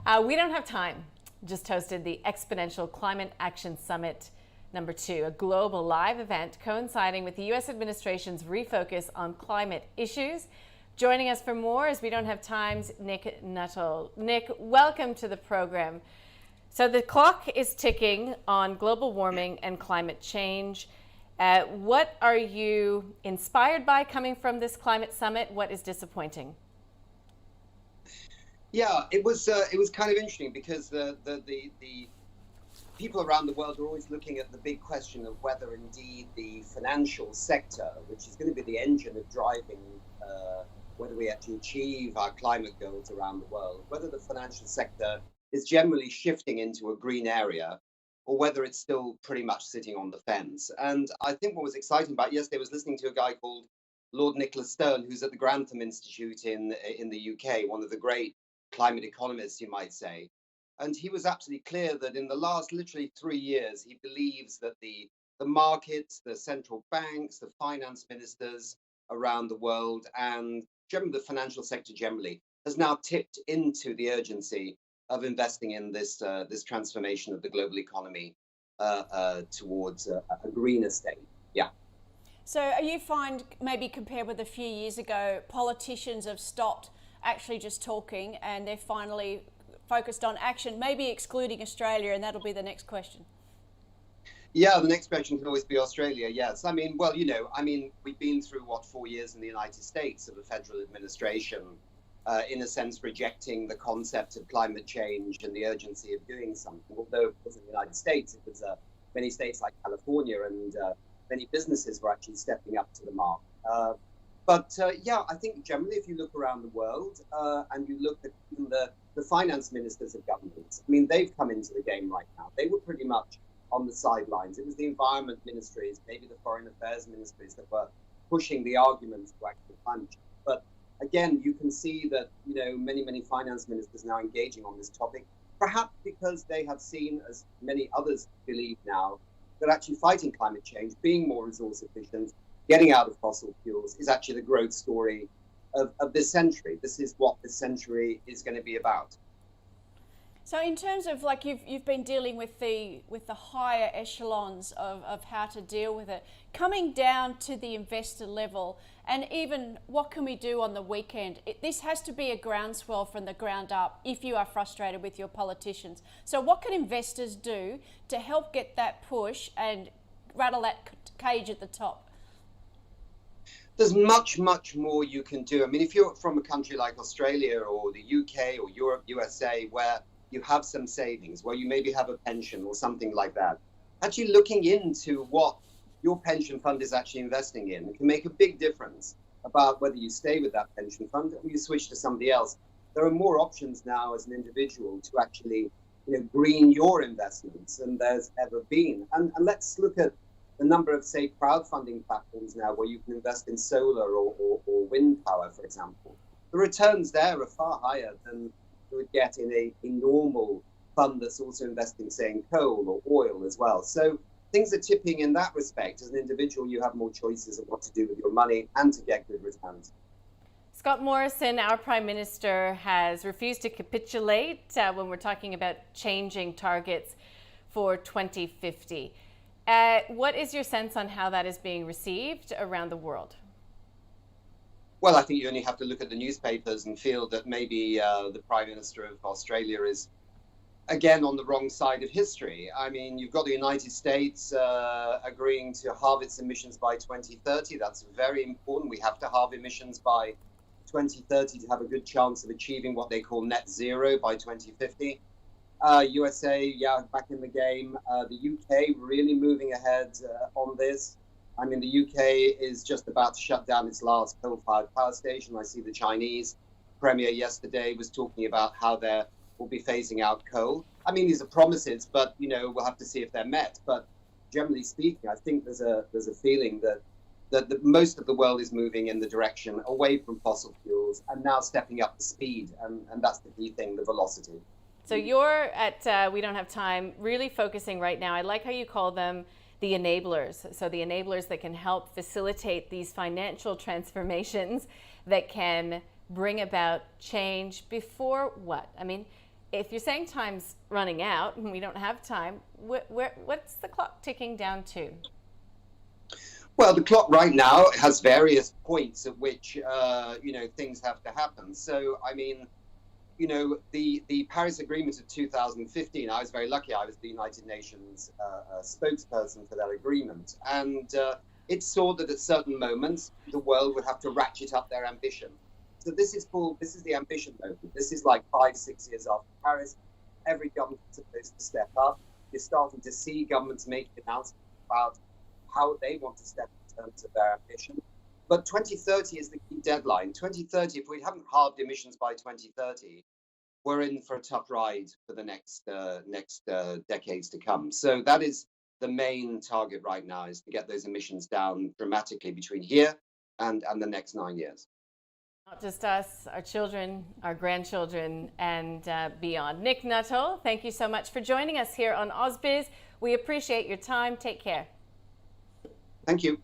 We Don't Have Time just hosted the Exponential Climate Action Summit #2, a global live event coinciding with the U.S. administration's refocus on climate issues. Joining us for more is We Don't Have Time's Nick Nuttall. Nick, welcome to the program. So the clock is ticking on global warming and climate change. What are you inspired by coming from this climate summit? What is disappointing? Yeah, it was kind of interesting because the people around the world are always looking at the big question of whether indeed the financial sector, which is going to be the engine of driving whether we actually achieve our climate goals around the world, whether the financial sector is generally shifting into a green area or whether it's still pretty much sitting on the fence. And I think what was exciting about yesterday was listening to a guy called Lord Nicholas Stern, who's at the Grantham Institute in the UK, one of the great climate economists, you might say. And he was absolutely clear that in the last literally 3 years, he believes that the markets, the central banks, the finance ministers around the world, and generally the financial sector generally, has now tipped into the urgency of investing in this transformation of the global economy towards a greener state. Yeah. So you find maybe compared with a few years ago, politicians have stopped actually just talking and they're finally focused on action, maybe excluding Australia, and that'll be the next question. Yeah, the next question can always be Australia, yes. I mean, well, we've been through, 4 years in the United States of a federal administration, in a sense, rejecting the concept of climate change and the urgency of doing something. Although, of course, in the United States, it was many states like California and many businesses were actually stepping up to the mark. But I think generally, if you look around the world and you look at even the finance ministers of governments, I mean, they've come into the game right now. They were pretty much on the sidelines. It was the environment ministries, maybe the foreign affairs ministries that were pushing the arguments to actual climate change. But again, you can see that, many finance ministers now engaging on this topic, perhaps because they have seen, as many others believe now, that actually fighting climate change, being more resource efficient, getting out of fossil fuels is actually the growth story of this century. This is what this century is going to be about. So in terms of like you've been dealing with the higher echelons of how to deal with it, coming down to the investor level, and even what can we do on the weekend? This has to be a groundswell from the ground up if you are frustrated with your politicians. So what can investors do to help get that push and rattle that cage at the top? There's much more you can do. I mean, if you're from a country like Australia or the UK or Europe, USA, where you have some savings, where you maybe have a pension or something like that, actually looking into what your pension fund is actually investing in can make a big difference about whether you stay with that pension fund or you switch to somebody else. There are more options now as an individual to actually, green your investments than there's ever been. And let's look at the number of, say, crowdfunding platforms now where you can invest in solar or wind power, for example. The returns there are far higher than you would get in a normal fund that's also investing, say, in coal or oil as well. So things are tipping in that respect. As an individual, you have more choices of what to do with your money and to get good returns. Scott Morrison, our Prime Minister, has refused to capitulate when we're talking about changing targets for 2050. What is your sense on how that is being received around the world? Well, I think you only have to look at the newspapers and feel that maybe the Prime Minister of Australia is, again, on the wrong side of history. I mean, you've got the United States agreeing to halve its emissions by 2030. That's very important. We have to halve emissions by 2030 to have a good chance of achieving what they call net zero by 2050. USA, back in the game. The UK really moving ahead on this. I mean, the UK is just about to shut down its last coal-fired power station. I see the Chinese premier yesterday was talking about how they will be phasing out coal. I mean, these are promises, but, we'll have to see if they're met. But generally speaking, I think there's a feeling that most of the world is moving in the direction away from fossil fuels and now stepping up the speed. And that's the key thing, the velocity. So you're at We Don't Have Time really focusing right now. I like how you call them the enablers. So the enablers that can help facilitate these financial transformations that can bring about change before what? I mean, if you're saying time's running out and we don't have time, what's the clock ticking down to? Well, the clock right now has various points at which, things have to happen. So, I mean, the Paris Agreement of 2015, I was very lucky. I was the United Nations spokesperson for that agreement. And it saw that at certain moments, the world would have to ratchet up their ambition. So this is the ambition moment. This is like 5-6 years after Paris. Every government is supposed to step up. You're starting to see governments making announcements about how they want to step in terms of their ambition. But 2030 is the key deadline. 2030, if we haven't halved emissions by 2030, we're in for a tough ride for the next decades to come. So that is the main target right now, is to get those emissions down dramatically between here and the next 9 years. Not just us, our children, our grandchildren, and beyond. Nick Nuttall, thank you so much for joining us here on AusBiz. We appreciate your time. Take care. Thank you.